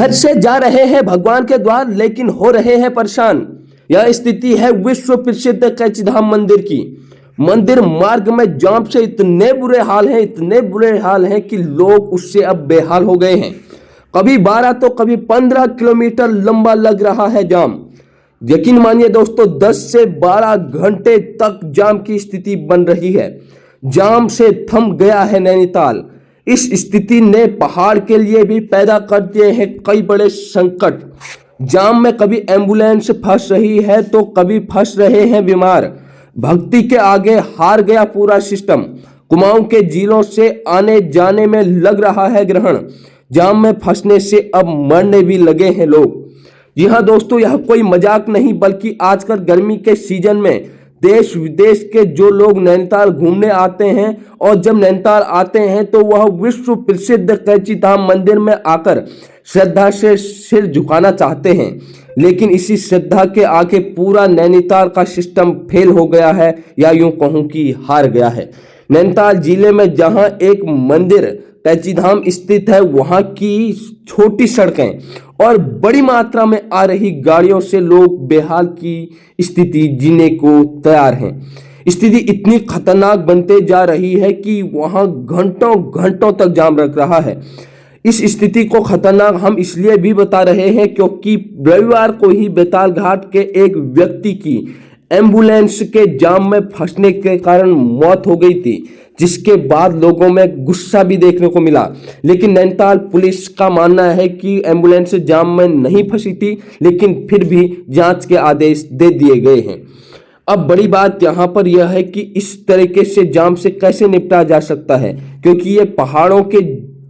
घर से जा रहे हैं भगवान के द्वार लेकिन हो रहे हैं परेशान। यह स्थिति है विश्व प्रसिद्ध कैचीधाम मंदिर की। मंदिर मार्ग में जाम से इतने बुरे हाल हैं कि लोग उससे अब बेहाल हो गए हैं। कभी 12 तो कभी 15 किलोमीटर लंबा लग रहा है जाम। यकीन मानिए दोस्तों, 10 से 12 घंटे तक जाम की स्थिति बन रही है। जाम से थम गया है नैनीताल। इस स्थिति ने पहाड़ के लिए भी पैदा कर दिए हैं कई बड़े संकट। जाम में कभी एम्बुलेंस फंस रही है तो कभी फंस रहे हैं बीमार। भक्ति के आगे हार गया पूरा सिस्टम। कुमाऊं के जिलों से आने जाने में लग रहा है ग्रहण। जाम में फंसने से अब मरने भी लगे हैं लोग। जी हाँ दोस्तों, यह कोई मजाक नहीं बल्कि आजकल गर्मी के सीजन में देश विदेश के जो लोग नैनीताल घूमने आते हैं और जब नैनीताल आते हैं तो वह विश्व प्रसिद्ध कैचीधाम मंदिर में आकर श्रद्धा से सिर झुकाना चाहते हैं। लेकिन इसी श्रद्धा के आगे पूरा नैनीताल का सिस्टम फेल हो गया है, या यूं कहूं कि हार गया है। नैनीताल जिले में जहां एक मंदिर कैचीधाम स्थित है, वहां की छोटी सड़कें और बड़ी मात्रा में आ रही गाड़ियों से लोग बेहाल की स्थिति जीने को तैयार हैं। स्थिति इतनी खतरनाक बनते जा रही है कि वहां घंटों घंटों तक जाम लग रहा है। इस स्थिति को खतरनाक हम इसलिए भी बता रहे हैं क्योंकि रविवार को ही बेताल घाट के एक व्यक्ति की एम्बुलेंस के जाम में फंसने के कारण मौत हो गई थी, जिसके बाद लोगों में गुस्सा भी देखने को मिला। लेकिन नैनीताल पुलिस का मानना है कि एम्बुलेंस जाम में नहीं फंसी थी, लेकिन फिर भी जांच के आदेश दे दिए गए हैं। अब बड़ी बात यहाँ पर यह है कि इस तरीके से जाम से कैसे निपटा जा सकता है, क्योंकि ये पहाड़ों के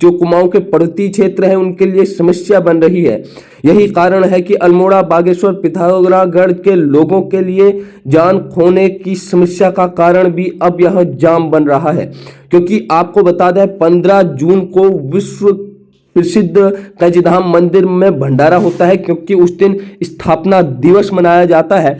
जो कुमाऊं के पर्वतीय क्षेत्र है उनके लिए समस्या बन रही है। यही कारण है कि अल्मोड़ा, बागेश्वर, पिथौरागढ़ के लोगों के लिए जान खोने की समस्या का कारण भी अब यह जाम बन रहा है। क्योंकि आपको बता दें, 15 जून को विश्व प्रसिद्ध कैचीधाम मंदिर में भंडारा होता है, क्योंकि उस दिन स्थापना दिवस मनाया जाता है।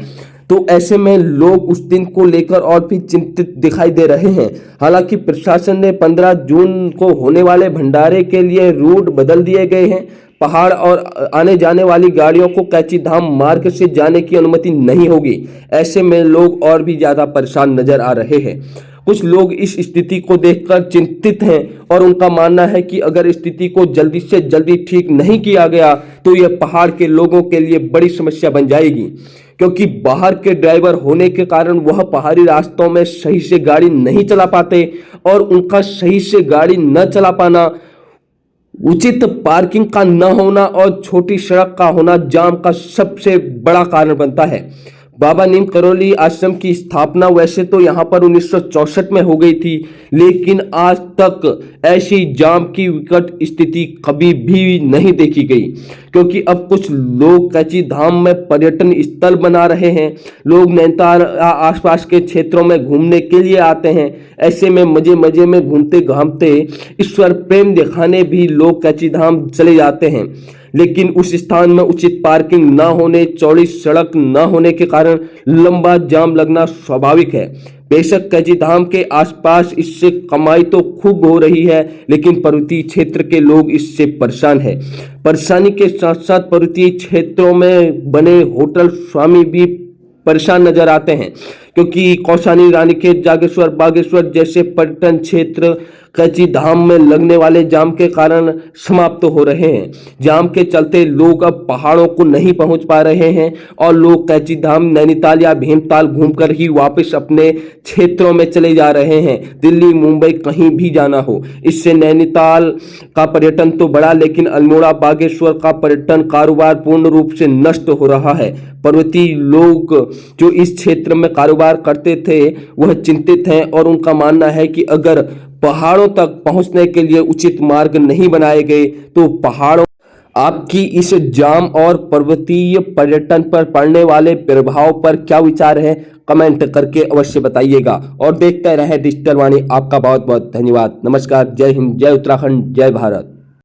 तो ऐसे में लोग उस दिन को लेकर और भी चिंतित दिखाई दे रहे हैं। हालांकि प्रशासन ने 15 जून को होने वाले भंडारे के लिए रूट बदल दिए गए हैं। पहाड़ और आने जाने वाली गाड़ियों को कैचीधाम मार्ग से जाने की अनुमति नहीं होगी। ऐसे में लोग और भी ज्यादा परेशान नजर आ रहे हैं। कुछ लोग इस स्थिति को देखकर चिंतित हैं और उनका मानना है कि अगर स्थिति को जल्दी से जल्दी ठीक नहीं किया गया तो यह पहाड़ के लोगों के लिए बड़ी समस्या बन जाएगी, क्योंकि बाहर के ड्राइवर होने के कारण वह पहाड़ी रास्तों में सही से गाड़ी नहीं चला पाते और उनका सही से गाड़ी न चला पाना, उचित पार्किंग का न होना और छोटी सड़क का होना जाम का सबसे बड़ा कारण बनता है। बाबा नीम करौली आश्रम की स्थापना वैसे तो यहाँ पर 1964 में हो गई थी, लेकिन आज तक ऐसी जाम की विकट स्थिति कभी भी नहीं देखी गई, क्योंकि अब कुछ लोग कैचीधाम में पर्यटन स्थल बना रहे हैं। लोग नैनीताल आसपास के क्षेत्रों में घूमने के लिए आते हैं। ऐसे में मजे मजे में घूमते घामते ईश्वर प्रेम दिखाने भी लोग कैचीधाम चले जाते हैं। लेकिन उस स्थान में उचित पार्किंग न होने, चौड़ी सड़क न होने के कारण लंबा जाम लगना स्वाभाविक है। बेशक कैचीधाम के आसपास इससे कमाई तो खूब हो रही है, लेकिन पर्वतीय क्षेत्र के लोग इससे परेशान हैं। परेशानी के साथ साथ पर्वतीय क्षेत्रों में बने होटल स्वामी भी परेशान नजर आते हैं, क्योंकि कौसानी, रानीखेत, जागेश्वर, बागेश्वर जैसे पर्यटन क्षेत्र कैचीधाम में लगने वाले जाम के कारण समाप्त हो रहे हैं। जाम के चलते लोग अब पहाड़ों को नहीं पहुंच पा रहे हैं और लोग कैचीधाम, नैनीताल या भीमताल घूमकर ही वापस अपने क्षेत्रों में चले जा रहे हैं। दिल्ली, मुंबई कहीं भी जाना हो। इससे नैनीताल का पर्यटन तो बढ़ा, लेकिन अल्मोड़ा, बागेश्वर का पर्यटन कारोबार पूर्ण रूप से नष्ट हो रहा है। पर्वतीय लोग जो इस क्षेत्र में कारोबार करते थे वह चिंतित हैं और उनका मानना है कि अगर पहाड़ों तक पहुंचने के लिए उचित मार्ग नहीं बनाए गए तो पहाड़ों आपकी इस जाम और पर्वतीय पर्यटन पर पड़ने वाले प्रभाव पर क्या विचार है, कमेंट करके अवश्य बताइएगा। और देखते रहे डिजिटल वाणी। आपका बहुत बहुत धन्यवाद। नमस्कार। जय हिंद, जय उत्तराखंड, जय भारत।